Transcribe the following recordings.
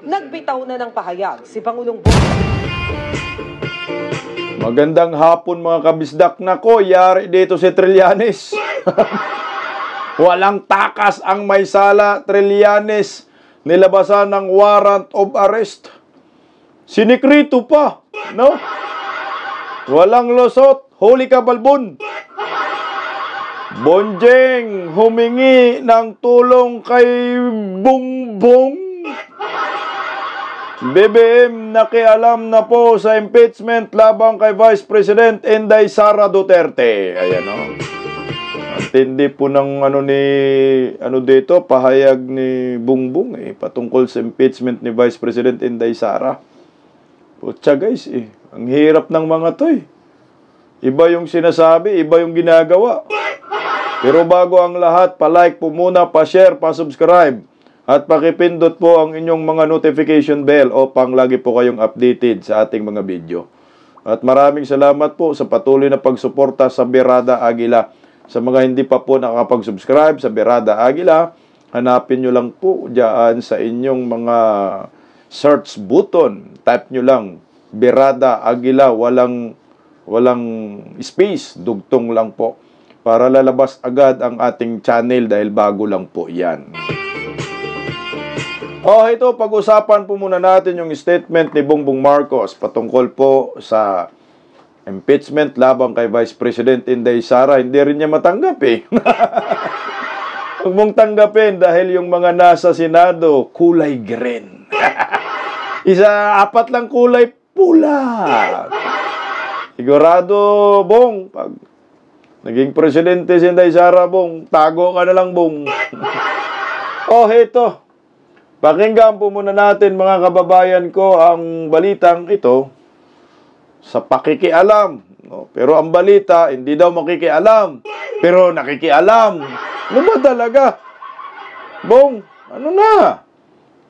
Nagbitaw na ng pahayag si Pangulong Bongbong. Magandang hapon mga kabisdak. Nako, yari dito si Trillanes. Walang takas ang may sala, Trillanes. Nilabasan ng warrant of arrest. Sinikrito pa, no? Walang losot, huli ka balbon. Bonjeng humingi ng tulong kay Bongbong. BBM nakialam na po sa impeachment laban kay Vice President Inday Sara Duterte. Ayan, no? At hindi po ng dito, pahayag ni Bongbong patungkol sa impeachment ni Vice President Inday Sara. Putya guys, ang hirap ng mga to Iba yung sinasabi, iba yung ginagawa. Pero bago ang lahat, pa-like po muna, pa-share, pa-subscribe. At pakipindot po ang inyong mga notification bell upang lagi po kayong updated sa ating mga video. At maraming salamat po sa patuloy na pagsuporta sa Berada Aguila. Sa mga hindi pa po nakapag-subscribe sa Berada Aguila, hanapin nyo lang po dyan sa inyong mga search button. Type nyo lang, Berada Aguila, walang space, dugtong lang po. Para lalabas agad ang ating channel dahil bago lang po yan. Ito, pag-usapan po muna natin yung statement ni Bongbong Marcos patungkol po sa impeachment laban kay Vice President Inday Sara. Hindi rin niya matanggap Huwag mong tanggapin dahil yung mga nasa Senado, kulay green. Apat lang kulay pula. Sigurado, Bong, pag naging presidente si Inday Sara, Bong, tago ka na lang, Bong. Ito. Pakinggan po muna natin, mga kababayan ko, ang balitang ito sa pakikialam. No? Pero ang balita, hindi daw makikialam, pero nakikialam. Ano ba talaga? Bong, ano na?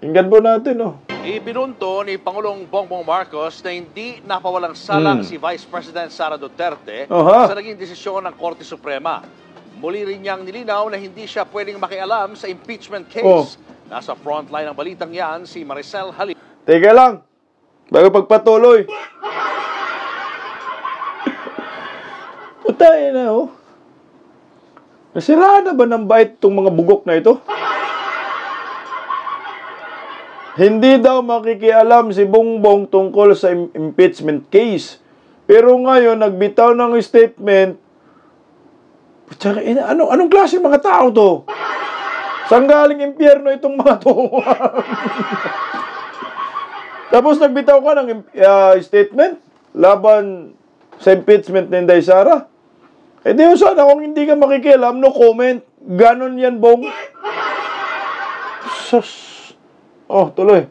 Tingnan po natin, Ibinunto ni Pangulong Bongbong Marcos na hindi napawalang salang si Vice President Sara Duterte sa naging desisyon ng Korte Suprema. Muli rin niyang nilinaw na hindi siya pwedeng makialam sa impeachment case. Nasa frontline ng balitang yan si Maricel Halil. Teka lang, bago pagpatuloy. Putay na, Nasira na ba ng bait itong mga bugok na ito? Hindi daw makikialam si Bongbong tungkol sa impeachment case. Pero ngayon, nagbitaw ng statement. Anong klase mga tao to? Saan galing impyerno itong mga to? Tapos nagbitaw ka ng statement laban sa impeachment ni Inday Sara. Di sana kung hindi ka makikialam, no comment. Ganon yan, Bong. Sus. Tuloy.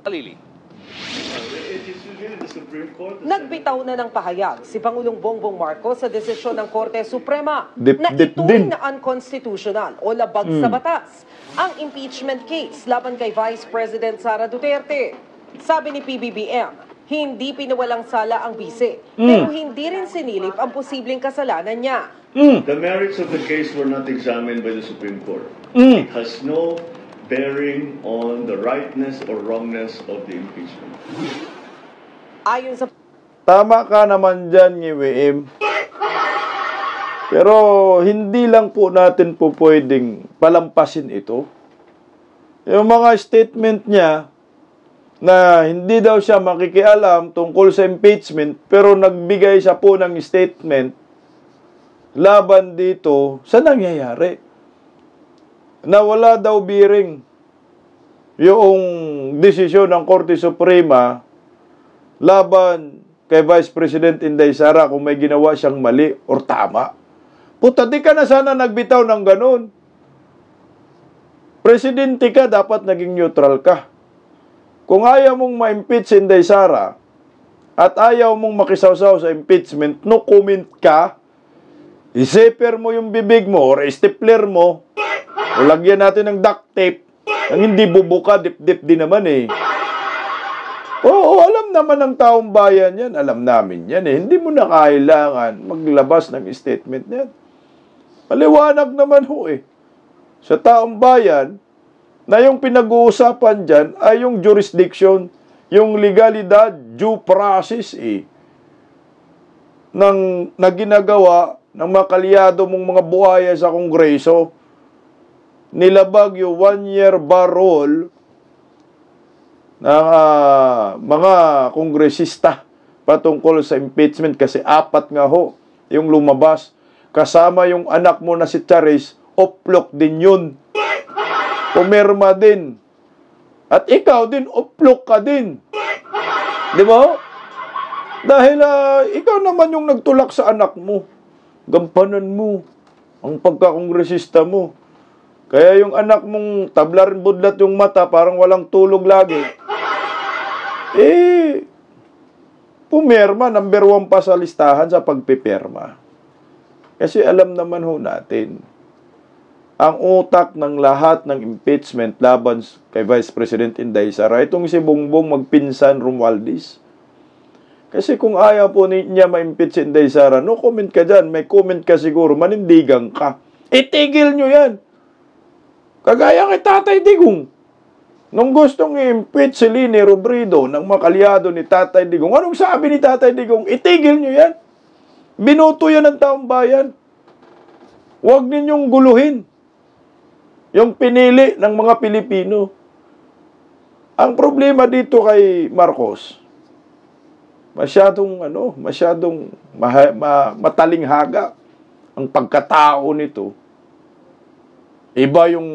Nagbitaw na ng pahayag si Pangulong Bongbong Marcos sa desisyon ng Korte Suprema na ituring na unconstitutional o labag sa batas ang impeachment case laban kay Vice President Sara Duterte. Sabi ni PBBM, hindi pinawalang sala ang bise, pero hindi rin sinilip ang posibleng kasalanan niya. The merits of the case were not examined by the Supreme Court. It has no bearing on the rightness or wrongness of the impeachment. Ayon sa... Tama ka naman dyan, WM. Pero hindi lang po natin po pwedeng palampasin ito. Yung mga statement niya na hindi daw siya makikialam tungkol sa impeachment, pero nagbigay siya po ng statement laban dito sa nangyayari. Na wala daw bearing yung desisyon ng Korte Suprema laban kay Vice President Inday Sara kung may ginawa siyang mali or tama. Puta, di ka na sana nagbitaw ng ganun. Presidente ka, dapat naging neutral ka. Kung ayaw mong ma-impeach si Inday Sara at ayaw mong makisawsaw sa impeachment, no comment ka, i-zipper mo yung bibig mo or stapler mo, o lagyan natin ng duct tape. Ang hindi bubuka, dip-dip din naman alam naman ng taong bayan yan. Alam namin yan Hindi mo na kailangan maglabas ng statement yan. Maliwanag naman Sa taong bayan, na yung pinag-uusapan dyan ay yung jurisdiction, yung legalidad, due process na ginagawa ng mga kalyado mong mga buhaya sa Kongreso. Nilabag yung 1-year bar rule ng mga kongresista patungkol sa impeachment kasi 4 nga ho yung lumabas. Kasama yung anak mo na si Charis, oplok din yun. Pumirma din. At ikaw din, oplok ka din. Di ba? Dahil ikaw naman yung nagtulak sa anak mo. Gampanan mo ang pagkakongresista mo. Kaya yung anak mong tablarin budlat yung mata, parang walang tulog lagi. Pumirma, number 1 pa sa listahan sa pagpipirma. Kasi alam naman ho natin, ang utak ng lahat ng impeachment laban kay Vice President Inday Sara, itong si Bongbong magpinsan Romualdez. Kasi kung ayaw po niya ma-impeach si Inday Sara, no comment ka dyan, may comment ka siguro, manindigan ka. Itigil nyo yan. Kagaya kay Tatay Digong. Nung gustong i-impeach si Lini Robredo ng mga kalyado ni Tatay Digong, anong sabi ni Tatay Digong? Itigil nyo yan. Binoto yan ng taong bayan. Huwag ninyong guluhin yung pinili ng mga Pilipino. Ang problema dito kay Marcos, masyadong matalinghaga ang pagkatao nito. Iba yung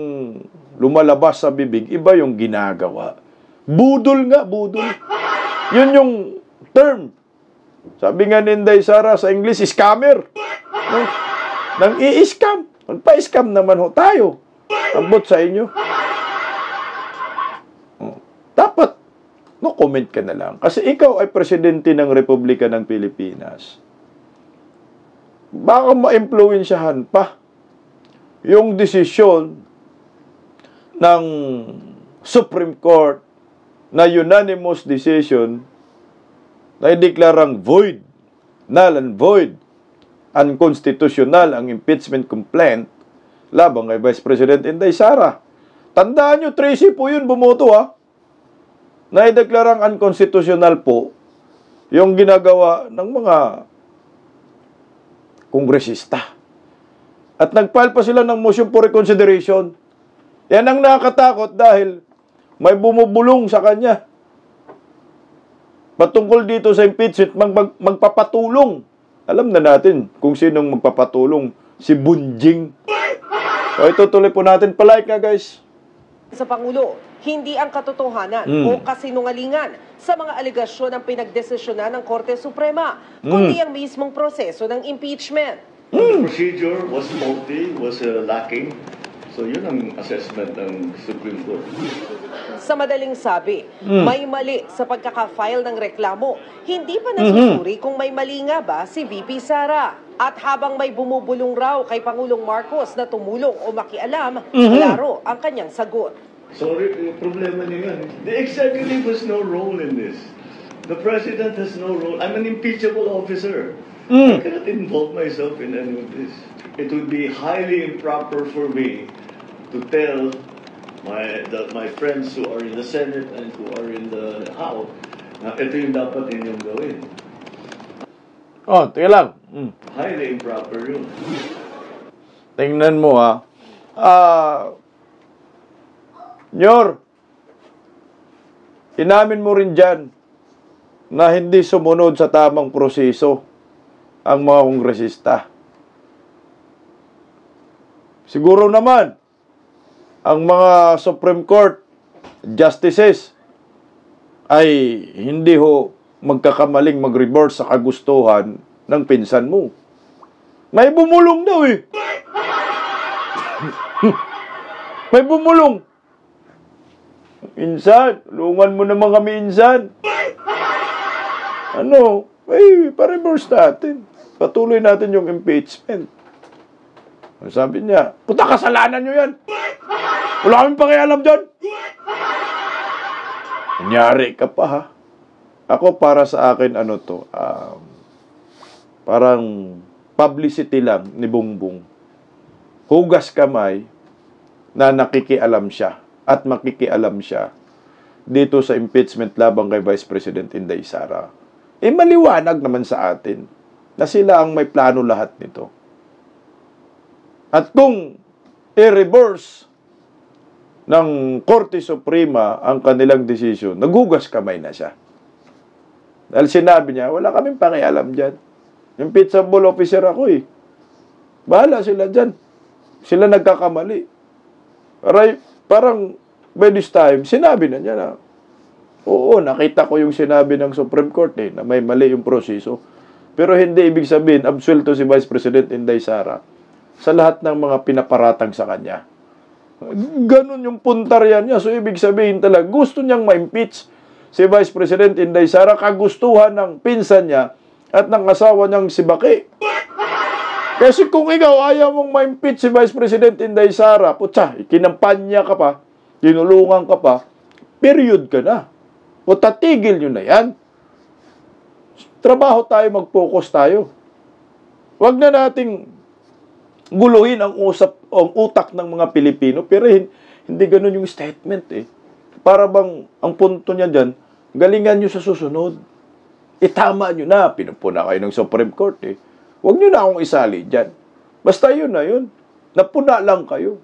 lumalabas sa bibig, iba yung ginagawa. Budol nga, budol. Yun yung term. Sabi nga ni Inday Sara sa English, scammer. Nang i-scam. Magpa-scam naman ho tayo. Abot sa inyo. Dapat, no comment ka na lang. Kasi ikaw ay presidente ng Republika ng Pilipinas. Baka ma-influensyahan pa yung desisyon ng Supreme Court na unanimous decision na ideklarang void, null and void, unconstitutional ang impeachment complaint laban kay Vice President Inday Sara. Tandaan nyo, Tracy po yun bumoto na ideklarang unconstitutional po yung ginagawa ng mga kongresista. At nag-file pa sila ng motion for reconsideration. Yan ang nakakatakot dahil may bumubulong sa kanya. Patungkol dito sa impeachment, magpapatulong. Alam na natin kung sinong magpapatulong. Si Bunjing. O itutuloy po natin. Palike nga guys. Sa Pangulo, hindi ang katotohanan o kasinungalingan sa mga alegasyon ng pinagdesisyonan ng Korte Suprema, kundi ang mismong proseso ng impeachment. The procedure was faulty, was lacking. So yun ang assessment ng Supreme Court. Sa madaling sabi, may mali sa pagkaka-file ng reklamo. Hindi pa nasusuri kung may mali nga ba si VP Sara. At habang may bumubulong raw kay Pangulong Marcos na tumulong o makialam, klaro ang kanyang sagot. Sorry, problema niya yan. The executive has no role in this. The president has no role. I'm an impeachable officer. I cannot involve myself in any of this. It would be highly improper for me to tell my friends who are in the Senate and who are in the House na ito yung dapat ninyong gawin. Tingnan lang. Highly improper yun. Tingnan mo Nyor, inamin mo rin dyan na hindi sumunod sa tamang proseso ang mga kongresista. Siguro naman, ang mga Supreme Court justices ay hindi ho magkakamaling mag-reverse sa kagustuhan ng pinsan mo. May bumulong daw May bumulong. Insan, tulungan mo naman kami, insan. Pa-reverse natin. Patuloy natin yung impeachment. Sabi niya, puta, kasalanan nyo yan. Wala kaming pakialam dyan. Kunyari ka pa, Ako, para sa akin, parang publicity lang ni Bongbong. Hugas kamay na nakikialam siya at makikialam siya dito sa impeachment labang kay Vice President Inday Sara. Maliwanag naman sa atin na sila ang may plano lahat nito. At kung i-reverse ng Korte Suprema ang kanilang desisyon, naghugas kamay na siya. Dahil sinabi niya, wala kaming pakialam dyan. Impeachable officer ako eh. Bahala sila dyan. Sila nagkakamali. Parang by this time, sinabi na niya na, oo, nakita ko yung sinabi ng Supreme Court na may mali yung proseso. Pero hindi ibig sabihin, absuelto si Vice President Inday Sara sa lahat ng mga pinaparatang sa kanya. Ganun yung puntaryan niya. So, ibig sabihin talaga, gusto niyang ma-impeach si Vice President Inday Sara, kagustuhan ng pinsan niya at ng asawa niyang si Baki. Kasi kung ikaw ayaw mong ma-impeach si Vice President Inday Sara, putsa, ikinampanya ka pa, tinulungan ka pa, period ka na. O tatigil nyo na yan. Trabaho tayo, mag-focus tayo. Huwag na nating guluhin ang utak ng mga Pilipino, pero hindi ganun yung statement eh. Para bang ang punto niya dyan, galingan nyo sa susunod. Tama nyo na, pinupuna kayo ng Supreme Court eh. Huwag nyo na akong isali dyan. Basta yun na yun. Napuna lang kayo.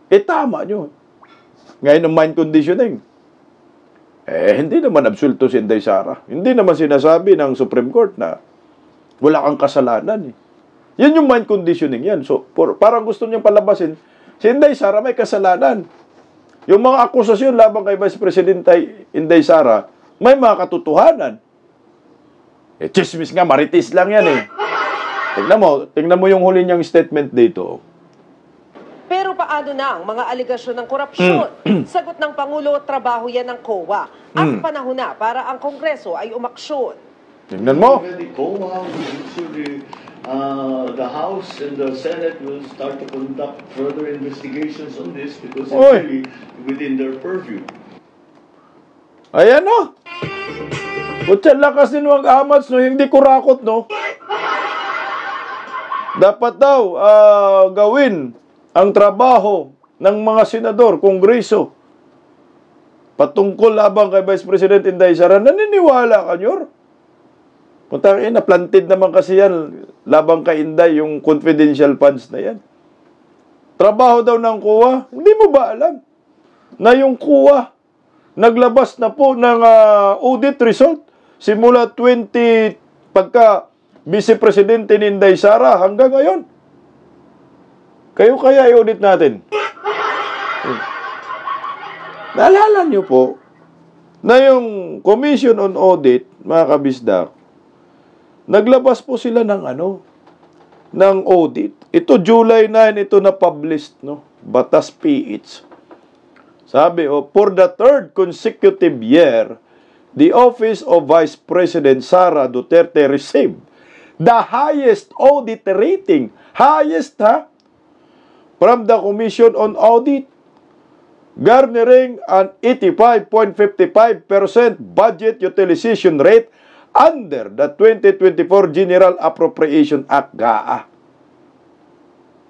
Tama nyo. Ngayon ang mind conditioning. Hindi naman absulto si Inday Sara. Hindi naman sinasabi ng Supreme Court na wala kang kasalanan eh. Yan yung mind conditioning yan. So, parang gusto niyang palabasin, si Inday Sara may kasalanan. Yung mga akusasyon labang kay Vice President Inday Sara, may mga katotohanan. Chismis nga, maritis lang yan eh. Tingnan mo yung huli niyang statement dito. Pero paano na ang mga aligasyon ng korupsyon? Sagot ng Pangulo, trabaho yan ng COA. Ang panahon na para ang Kongreso ay umaksyon. Tingnan mo. The House and the Senate will start to conduct further investigations on this because it's really within their purview. Ayan no. Kutsa lakas din wag amats no, hindi kurakot no. Dapat daw gawin ang trabaho ng mga senador, kongreso patungkol labang kay Vice President Inday Sara. Naniniwala ka, Nyor? Punta na-planted naman kasi yan labang kay Inday yung confidential funds na yan. Trabaho daw ng COA. Hindi mo ba alam na yung COA naglabas na po ng audit result simula pagka Vice Presidente ni Inday Sara hanggang ngayon? Kayo kaya i-audit natin. Naalala niyo po na yung Commission on Audit, mga kabisdak, naglabas po sila ng ng audit. Ito July 9 ito na published, no? Batas PH. Sabi, for the third consecutive year, the Office of Vice President Sara Duterte received the highest audit rating. Highest, ha? From the Commission on Audit, garnering an 85.55% budget utilization rate under the 2024 General Appropriation Act, GAA.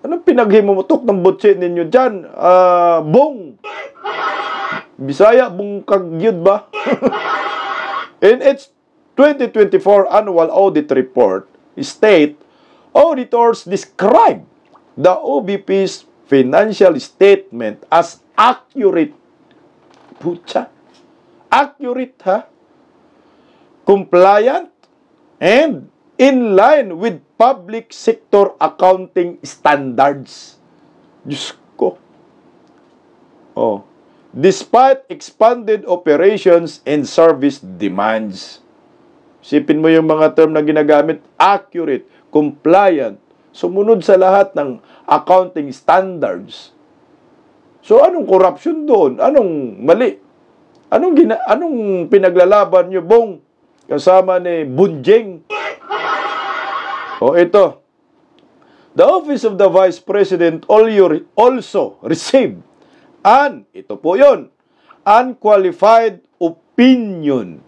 Anong pinaghimutok ng butse ninyo dyan? Bong! Bisaya, bong kagyud ba? In its 2024 Annual Audit Report, state auditors describe the OVP's financial statement as accurate. Pucha. Accurate, ha? Compliant and in line with public sector accounting standards. Diyos ko. Despite expanded operations and service demands. Sipin mo yung mga term na ginagamit, accurate, compliant, sumunod sa lahat ng accounting standards. So, anong corruption doon? Anong mali? Anong pinaglalaban nyo, Bong? Kasama ni Bunjing. Ito. The Office of the Vice President also received ito po yun, unqualified opinion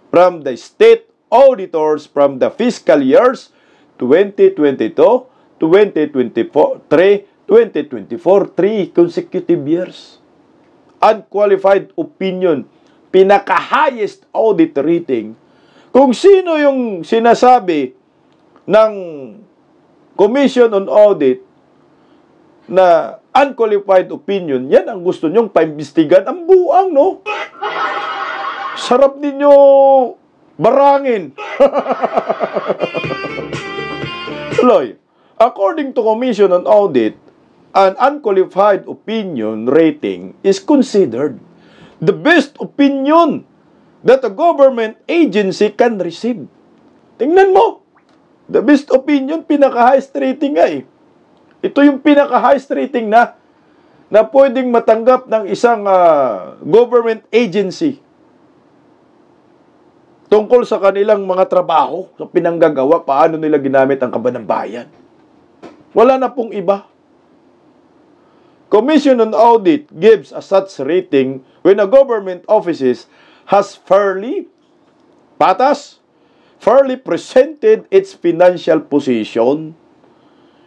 from the state auditors from the fiscal years 2022, 2024, 3 consecutive years. unqualified opinion, pinaka-highest audit rating, kung sino yung sinasabi ng Commission on Audit na unqualified opinion, yan ang gusto nyong paimbestigan ang buang, no? Sarap ninyo barangin. Tuloy, according to Commission on Audit, an unqualified opinion rating is considered the best opinion that a government agency can receive. Tingnan mo, the best opinion, pinaka-highest rating nga eh. Ito yung pinaka-highest rating na pwedeng matanggap ng isang government agency tungkol sa kanilang mga trabaho, sa pinanggagawa, paano nila ginamit ang kaban ng bayan. Wala na pong iba. Commission on Audit gives a such rating when a government office has fairly presented its financial position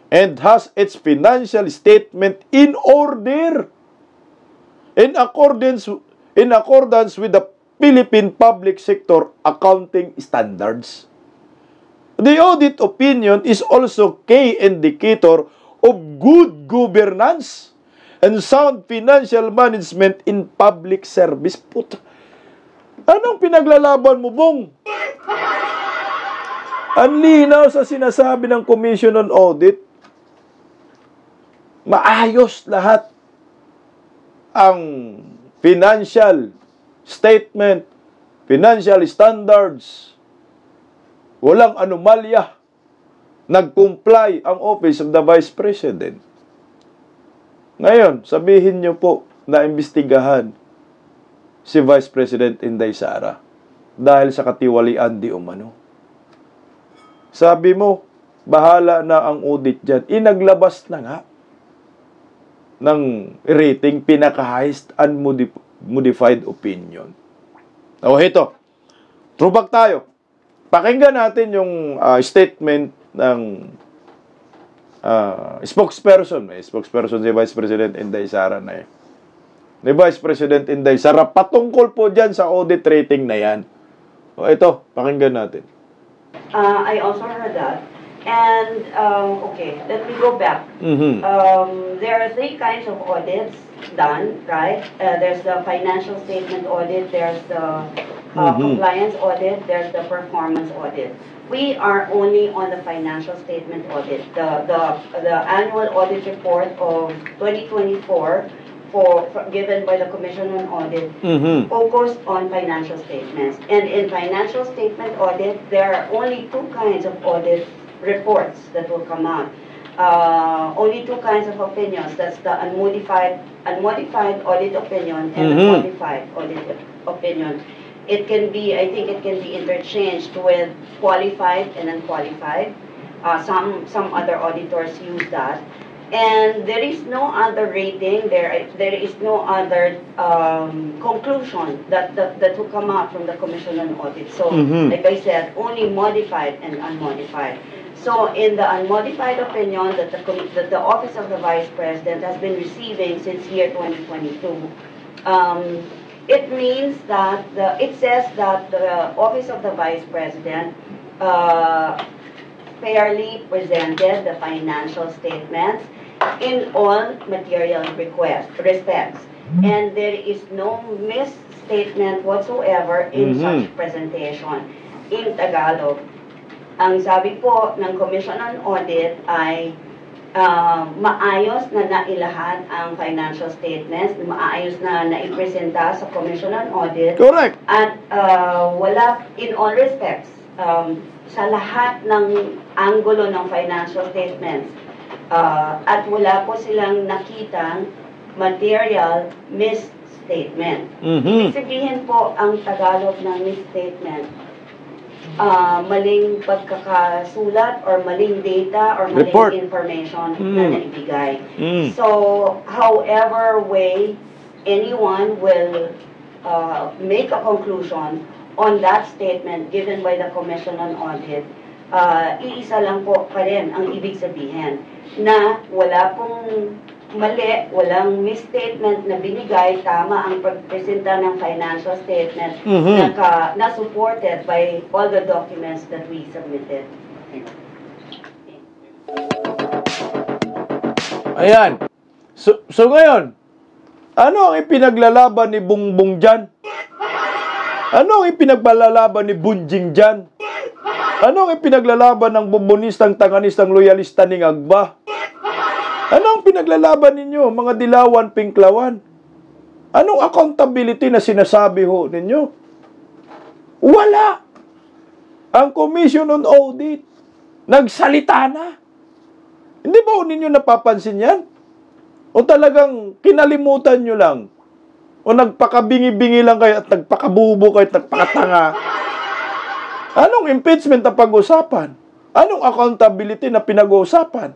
and has its financial statement in order in accordance with the Philippine Public Sector Accounting Standards. The audit opinion is also key indicator of good governance and sound financial management in public service. Puta. Anong pinaglalaban mo, Bong? Ang linaw sa sinasabi ng Commission on Audit. Maayos lahat ang financial statement, financial standards. Walang anomalya. Nag-comply ang Office of the Vice President. Ngayon, sabihin niyo po na imbestigahan si Vice President Inday Sara dahil sa katiwalian di umano. Sabi mo, bahala na ang audit dyan. Inaglabas na nga ng rating pinaka-highest unmodified opinion. O, ito. Throwback tayo. Pakinggan natin yung statement ng spokesperson. May spokesperson si Vice President Inday Sara na eh. Ni Vice President Inday Sara patungkol po dyan sa audit rating na yan. O, ito. Pakinggan natin. I also heard that. And, okay, let me go back. There are 3 kinds of audits done, right? There's the financial statement audit, there's the compliance audit, there's the performance audit. We are only on the financial statement audit. The annual audit report of 2024 given by the Commission on Audit focused on financial statements. And in financial statement audit, there are only 2 kinds of audit reports that will come out. Only 2 kinds of opinions. That's the unmodified audit opinion and the qualified audit opinion. It can be, I think it can be interchanged with qualified and unqualified. Some other auditors use that. And there is no other rating, there is no other conclusion that will come out from the Commission on Audit. So, like I said, only modified and unmodified. So, in the unmodified opinion that the Office of the Vice President has been receiving since year 2022, it means that it says that the Office of the Vice President fairly presented the financial statements in all material respects. And there is no misstatement whatsoever in such presentation. In Tagalog, ang sabi po ng Commission on Audit ay maayos na nailahad ang financial statements, maayos na naipresenta sa Commission on Audit. Correct. At wala, in all respects, sa lahat ng anggulo ng financial statements, at wala po silang nakitang material misstatement. Ibig sabihin po, ang Tagalog ng misstatement, maling pagkakasulat or maling data or maling report, information na naibigay. So, however way anyone will make a conclusion on that statement given by the Commission on Audit, iisa lang po pa rin ang ibig sabihin na wala pong mali, walang misstatement na binigay, tama ang pagpresenta ng financial statement na supported by all the documents that we submitted. Ayan. So ngayon, ano ang ipinaglalaban ni Bongbong dyan? Ano ang ipinaglalaban ni Bunjing dyan? Ano ang ipinaglalaban ng bumbonistang, tanganistang, loyalista ni Agba? Ano ang pinaglalaban ninyo, mga dilawan, pinklawan? Anong accountability na sinasabi ho ninyo? Wala. Ang Commission on Audit, nagsalita na. Hindi ba ho ninyo napapansin yan? O talagang kinalimutan nyo lang? O nagpakabingi-bingi lang kayo at nagpakabubo kayo at nagpakatanga? Anong impeachment na pag-usapan? Anong accountability na pinag-uusapan?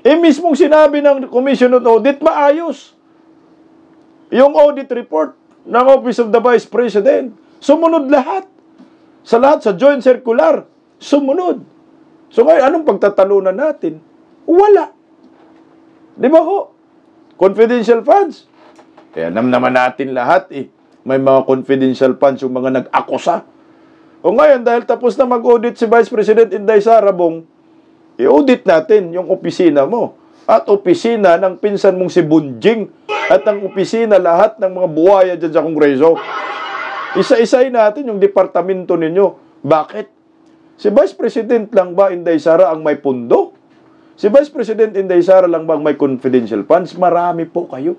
Mismong sinabi ng Commission on Audit, maayos. Yung audit report ng Office of the Vice President, sumunod lahat. Sa lahat, sa joint circular, sumunod. So ngayon, anong pagtatalunan natin? Wala. Di ba ho? Confidential funds. Kaya naman natin lahat May mga confidential funds yung mga nag-akusa. O ngayon, dahil tapos na mag-audit si Vice President Inday Sara Bong, i-audit natin yung opisina mo. At opisina ng pinsan mong si Bunjing. At ang opisina lahat ng mga buhaya dyan sa Kongreso. Isa-isay natin yung departamento ninyo. Bakit? Si Vice President lang ba Inday Sara ang may pundo? Si Vice President Inday Sara lang bang may confidential funds? Marami po kayo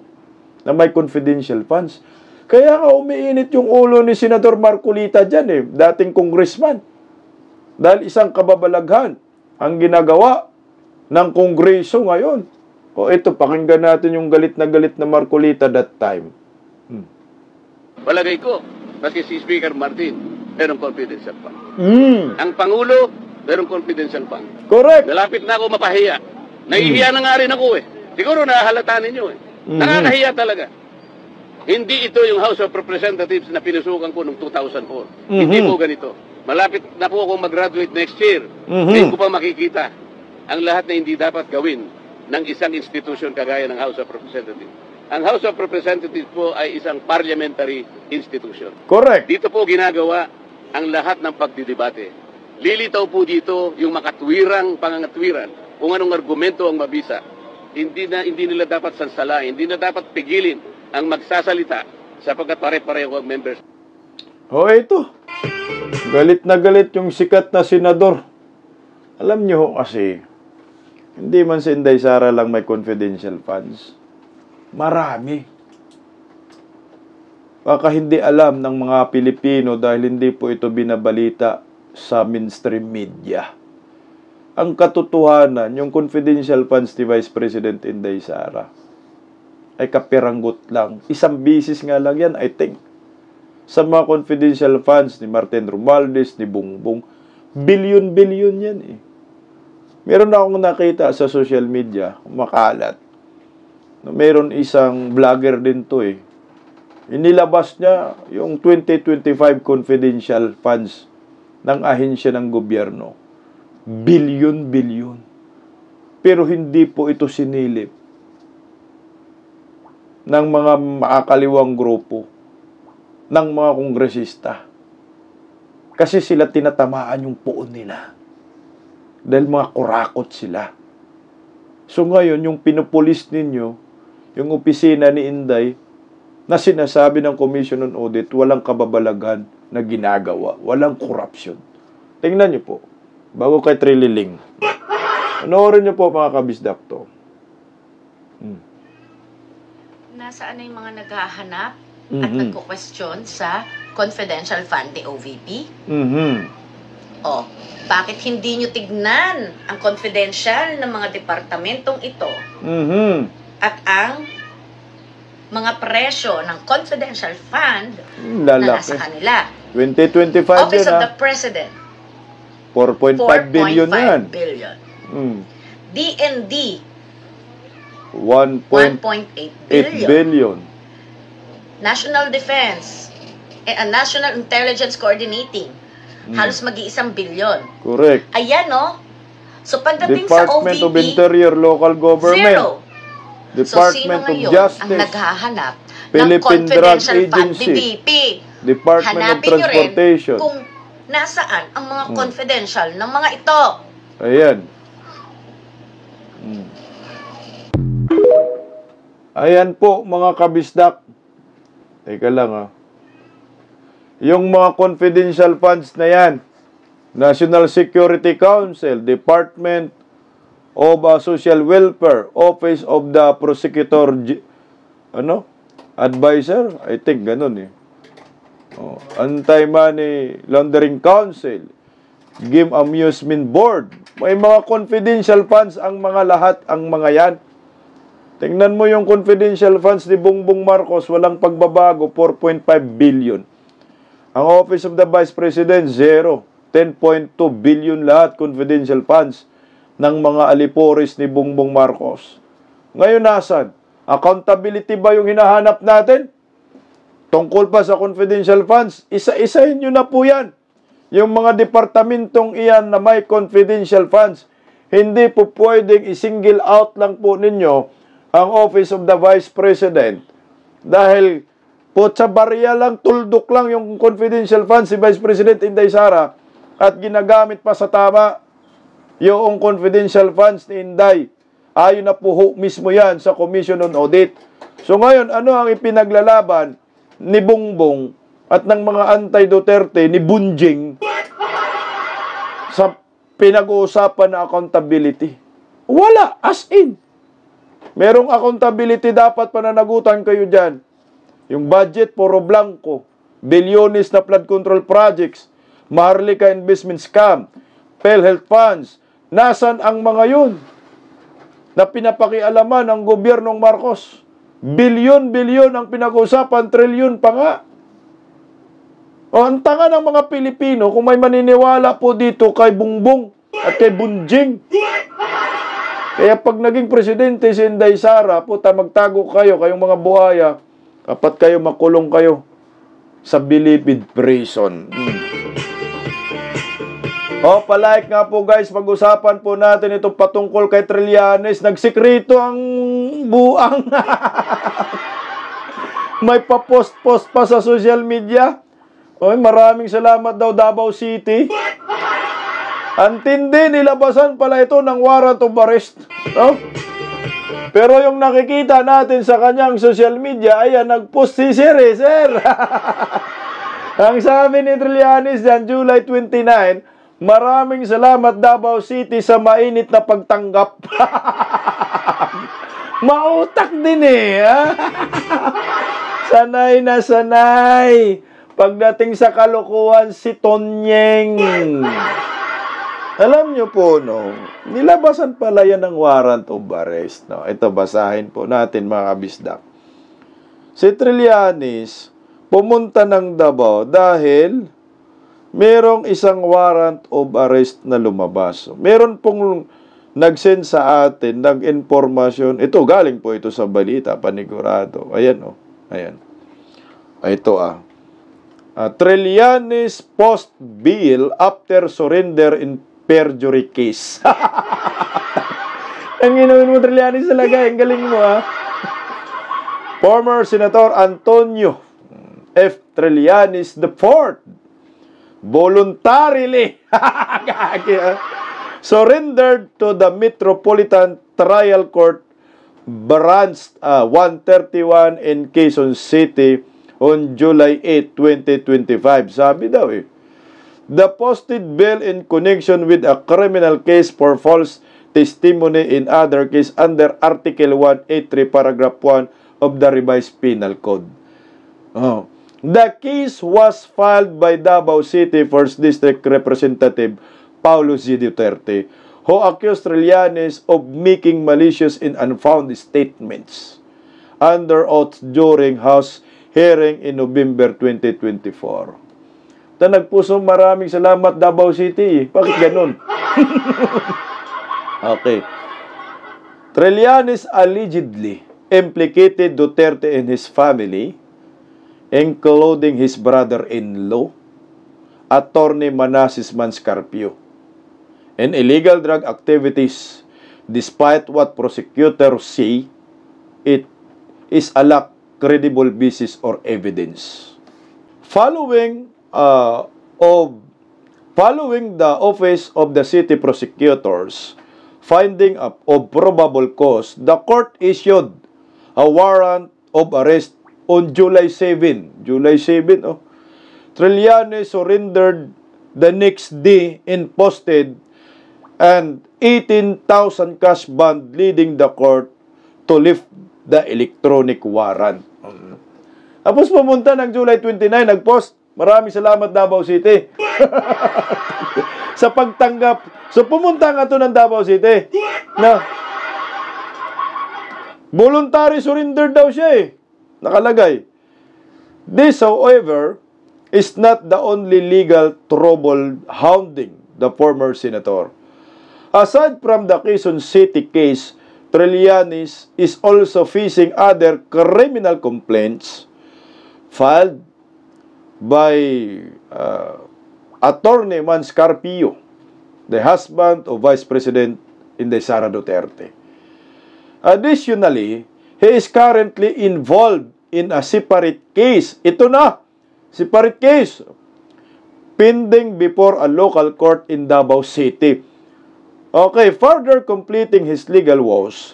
na may confidential funds. Kaya nga umiinit yung ulo ni Senador Marcolita dyan dating congressman. Dahil isang kababalaghan ang ginagawa ng Kongreso ngayon. O ito, pakinggan natin yung galit na Marcolita that time. Palagay ko, maski si Speaker Martin, merong confidential fund. Ang Pangulo, merong confidential fund. Correct. Nalapit na ako mapahiya. Nahihiya na nga rin ako Siguro nahahalata ninyo Nakakahiya talaga. Hindi ito yung House of Representatives na pinusukan ko noong 2004. Hindi po ganito. Malapit na po akong mag-graduate next year. Hindi ko pa makikita ang lahat na hindi dapat gawin ng isang institution kagaya ng House of Representatives. Ang House of Representatives po ay isang parliamentary institution. Correct. Dito po ginagawa ang lahat ng pagdidebate. Lilitaw po dito yung makatwirang pangangatwiran kung anong argumento ang mabisa. Hindi nila dapat sansalain, hindi na dapat pigilin ang magsasalita sapagkat pare-pareho ang members. Ito. Galit na galit yung sikat na senador. Alam nyo kasi, hindi man si Inday Sara lang may confidential funds. Marami. Baka hindi alam ng mga Pilipino dahil hindi po ito binabalita sa mainstream media. Ang katotohanan, yung confidential funds ni Vice President Inday Sara ay kapiranggot lang. Isang bisis nga lang yan, I think. Sa mga confidential funds ni Martin Romualdez, ni Bongbong, bilyon-bilyon yan Meron akong nakita sa social media, makalat. Meron isang vlogger din to Inilabas niya yung 2025 confidential funds ng ahensya ng gobyerno. Bilyon-bilyon. Pero hindi po ito sinilip ng mga makakaliwang grupo, ng mga kongresista. Kasi sila tinatamaan yung puon nila. Dahil mga kurakot sila. So ngayon, yung pinupulis ninyo, yung opisina ni Inday, na sinasabi ng Commission on Audit, walang kababalaghan na ginagawa. Walang korupsyon. Tingnan niyo po. Bago kay Trililing. Panoorin niyo po mga kabisdakto. Nasaan na yung mga naghahanap at nagko-question sa confidential fund ni OVP? Bakit hindi nyo tignan ang confidential ng mga departamentong ito at ang mga presyo ng confidential fund na nasa kanila? 2025 Office of the President, 4.5 billion yan. DND, 1.8 1.8 billion. National Defense, National Intelligence Coordinating, halos mag-1 bilyon. Correct. Ayan, So pagdating sa Department OVP, of Interior, Local Government. zero. Department so, sino of ngayon Justice, ang naghahanap ng Philippine Drug confidential fund ni Agency, BP? Department of Hanapin nyo rin Transportation. kung nasaan ang mga confidential ng mga ito. Ayan. Ayan po, mga kabisdak. Teka lang, ha. Yung mga confidential funds na yan, National Security Council, Department of Social Welfare, Office of the Prosecutor, Advisor, I think ganun eh. Anti-Money Laundering Council, Game Amusement Board. May mga confidential funds ang mga lahat, ang mga yan. Tingnan mo yung confidential funds ni Bongbong Marcos, walang pagbabago, 4.5 billion. Ang Office of the Vice President, 0. 10.2 billion lahat confidential funds ng mga alipores ni Bongbong Marcos. Ngayon nasan? Accountability ba yung hinahanap natin? Tungkol pa sa confidential funds, isa-isahin nyo na po yan. Yung mga departamentong iyan na may confidential funds, hindi po pwedeng i-single out lang po ninyo ang Office of the Vice President. Dahil po sa barya lang, tuldok lang yung confidential funds si Vice President Inday Sara at ginagamit pa sa tama yung confidential funds ni Inday. Ayon na po mismo yan sa Commission on Audit. So ngayon, ano ang ipinaglalaban ni Bongbong at ng mga anti-Duterte ni Bunjing sa pinag-uusapan na accountability? Wala, as in. Merong accountability, dapat pananagutan kayo dyan. Yung budget, puro blanco. Bilyones na flood control projects, Maharlika investment scam, PhilHealth funds. Nasaan ang mga yun na pinapakialaman ng gobyernong Marcos? Bilyon-bilyon ang pinag-usapan, trilyon pa nga. O, ang tanga ng mga Pilipino kung may maniniwala po dito kay Bongbong at kay Bunjing. Kaya pag naging presidente si Inday Sara, puta, magtago kayo, kayong mga buhaya, kapat kayo makulong kayo sa bilibid prison. O, palike nga po guys, pag-usapan po natin itong patungkol kay Trillanes. Nagsikrito ang buang. May pa-post-post pa sa social media. Oy, maraming salamat daw Davao City. Antindi, nilabasan pala ito ng warrant of arrest. No? Pero yung nakikita natin sa kanyang social media, ayan, nag-post si Sir. Ang sabi ni Trillanes dyan, July 29, maraming salamat Davao City sa mainit na pagtanggap. Mautak din eh. Ha? Sanay na sanay. Pagdating sa kalokohan, si Tonyeng. Alam nyo po, no, nilabasan pala yan ng warrant of arrest. No? Ito, basahin po natin mga kabisdak. Si Trillanes pumunta ng Davao dahil merong isang warrant of arrest na lumabas. Meron pong nag-send sa atin ng informasyon. Ito, galing po ito sa balita, panigurado. Ayan, oh. Ayan. Ito, Trillanes post bail after surrender in perjury case. Ang ginawin mo, Trillanes, talaga. Ang galing mo, ha? Former Senator Antonio F. Trillanes IV voluntarily surrendered to the Metropolitan Trial Court Branch 131 in Quezon City on July 8, 2025. Sabi daw eh, the posted bail in connection with a criminal case for false testimony in other case under Article 183, Paragraph 1 of the Revised Penal Code. The case was filed by Davao City 1st District Representative Paulo Z. Duterte, who accused Trillanes of making malicious and unfounded statements under oath during House hearing in November 2024. Nagpuso, maraming salamat Davao City. Bakit ganun? Okay. Trillanes allegedly implicated Duterte and his family, including his brother-in-law, Attorney Manasseh Manscarpio, in illegal drug activities, despite what prosecutors say it is a lack credible basis or evidence. Following the Office of the City Prosecutors finding of probable cause, the court issued a warrant of arrest on July 7. July 7, Trillanes surrendered the next day and posted an 18,000 cash bond, leading the court to lift the electronic warrant. Tapos pumunta ng July 29, nag-post, maraming salamat Davao City. Sa pagtanggap. So pumunta nga to ng Davao City. Na voluntary surrender daw siya nakalagay. This, however, is not the only legal trouble hounding the former senator. Aside from the Quezon City case, Trillanes is also facing other criminal complaints filed by Attorney Mans Carpio, the husband of Vice President Inday Sara Duterte. Additionally, he is currently involved in a separate case. Ito na, separate case, pending before a local court in Davao City. Okay, further completing his legal woes,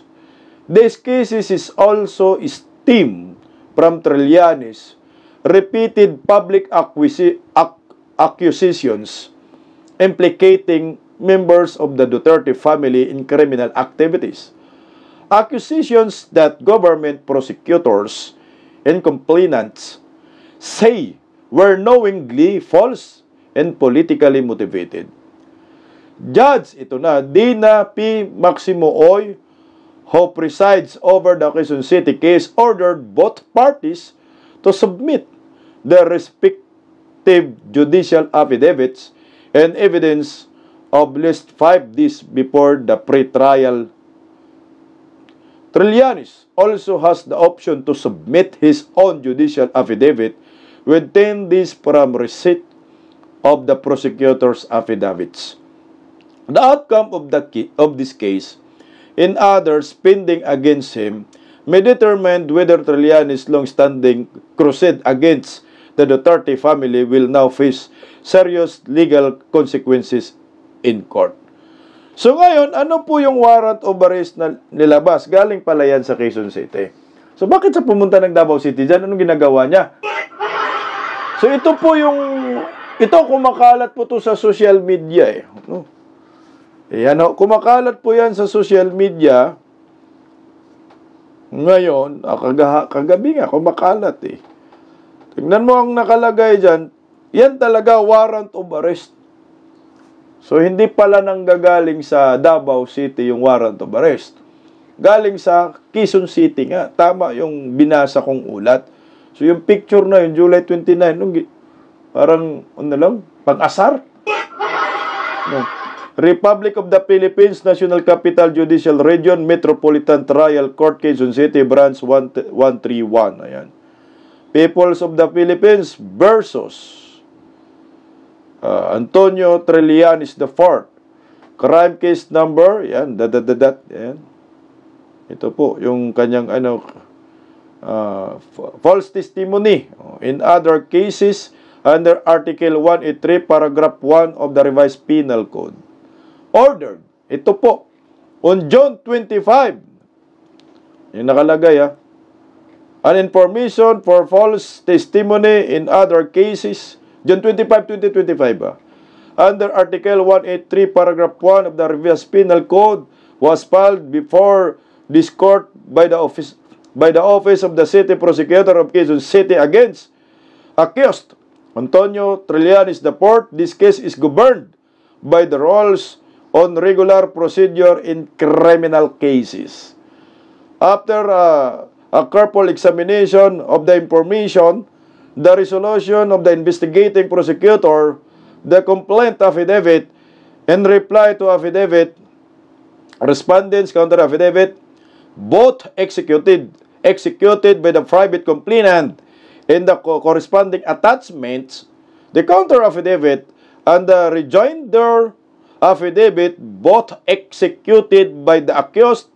this case is also stemmed from Trillanes' repeated public accusations implicating members of the Duterte family in criminal activities. Accusations that government prosecutors and complainants say were knowingly false and politically motivated. Judge, ito na, Dina P. Maximo Oy, who presides over the Quezon City case, ordered both parties to submit their respective judicial affidavits and evidence of least 5 days before the pre-trial. Trillanes also has the option to submit his own judicial affidavit with 10 days from receipt of the prosecutor's affidavits. The outcome of this case and others pending against him may determine whether Trillanes' long-standing crusade against the Duterte family will now face serious legal consequences in court. So ngayon, ano po yung warrant of arrest na nilabas? Galing pala yan sa Quezon City. So bakit sa pumunta ng Davao City dyan? Anong ginagawa niya? So ito kumakalat po to sa social media kumakalat po yan sa social media. Ngayon, kagabi nga, kumakalat Tingnan mo ang nakalagay dyan. Yan talaga warrant of arrest. So, hindi pala nanggagaling sa Davao City yung warrant of arrest. Galing sa Quezon City nga. Tama yung binasa kong ulat. So, yung picture na yun, July 29, parang, pag-asar. Republic of the Philippines, National Capital Judicial Region, Metropolitan Trial Court, Quezon City, Branch 131. Ayan. Peoples of the Philippines versus Antonio Trillanes IV. Crime case number, yan, yan. Ito po, yung kanyang false testimony. In other cases, under Article 183, Paragraph 1 of the Revised Penal Code. Ordered. Ito po, on June 25, yung nakalagay an information for false testimony in other cases, June 25, 2025, under Article 183, Paragraph 1 of the Revised Penal Code was filed before this court by the Office of the City Prosecutor of Quezon City against accused Antonio Trillanes IV. This case is governed by the rules on regular procedure in criminal cases. After a careful examination of the information, the resolution of the investigating prosecutor, the complaint affidavit, and reply to affidavit, respondent's counter affidavit, both executed by the private complainant and the corresponding attachments, the counter affidavit, and the rejoinder affidavit, both executed by the accused,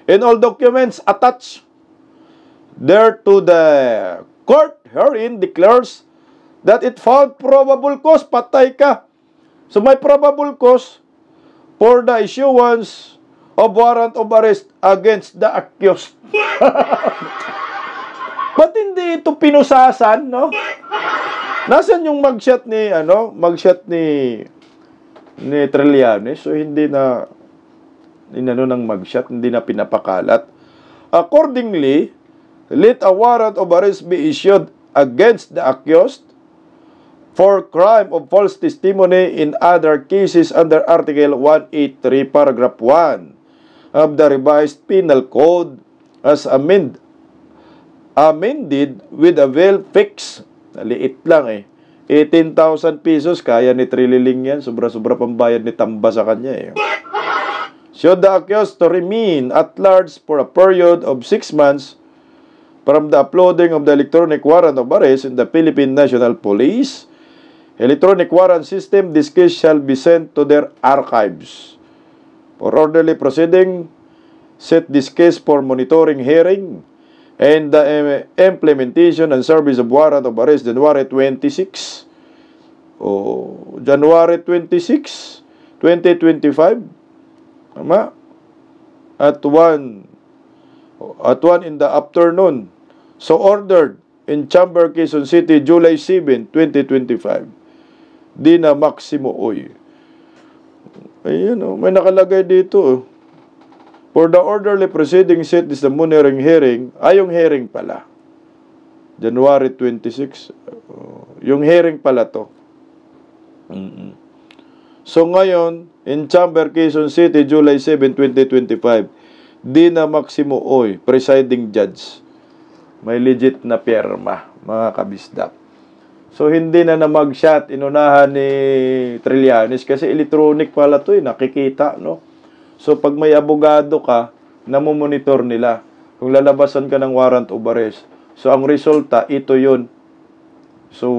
and all documents attached there to the court herein declares that it found probable cause. Patay ka. So may probable cause for the issuance of warrant of arrest against the accused. Ba't hindi ito pinusasan, no? Nasaan yung mugshot ni Trillanes? So hindi na ng mugshot, hindi na pinapakalat. Accordingly, let a warrant of arrest be issued against the accused for crime of false testimony in other cases under Article 183, Paragraph 1 of the Revised Penal Code as amended with a bail fix. Liit lang eh. 18,000 pesos, kaya ni Trililing yan. Sobra-sobra pambayad ni Tamba sa kanya eh. Should the accused to remain at large for a period of 6 months from the uploading of the electronic warrant of arrest in the Philippine National Police electronic warrant system, this case shall be sent to their archives. For orderly proceeding, set this case for monitoring hearing and the implementation and service of warrant of arrest January 26, January 26, 2025. Tama? At 1 in the afternoon. So ordered in Chamber, Quezon City, July 7, 2025. Dina Maximo Oy. Ayun, may nakalagay dito. For the orderly proceeding set is the monitoring hearing. Yung hearing pala. January 26. Yung hearing pala to. So ngayon, in Chamber, Quezon City, July 7, 2025, Dina Maximo Oy, presiding judge. May legit na pirma, mga kabisdak. So hindi na mugshot inunahan ni Trillanes kasi electronic pala to, nakikita, no? So pag may abogado ka, namomonitor nila kung lalabasan ka ng warrant of arrest. So ang resulta, ito yun. So,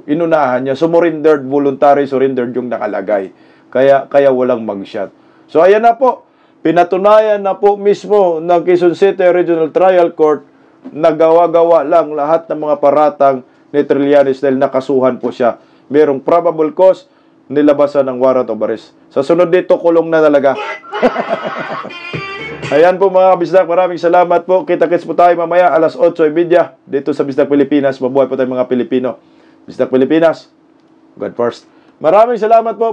inunahan niya. Surrendered, voluntary surrendered yung nakalagay. Kaya walang mugshot. So, ayan na po. Pinatunayan na po mismo ng Quezon City Regional Trial Court na gawa-gawa lang lahat ng mga paratang ni Trillanes dahil nakasuhan po siya. Merong probable cause, nilabasan ng warrant of arrest. Sa sunod dito, kulong na talaga. Ayan po mga kabisdak, maraming salamat po. Kita-kits po tayo mamaya alas 8:30 dito sa Bisdak Pilipinas. Mabuhay po tayo mga Pilipino. Bisdak Pilipinas, God first. Maraming salamat po.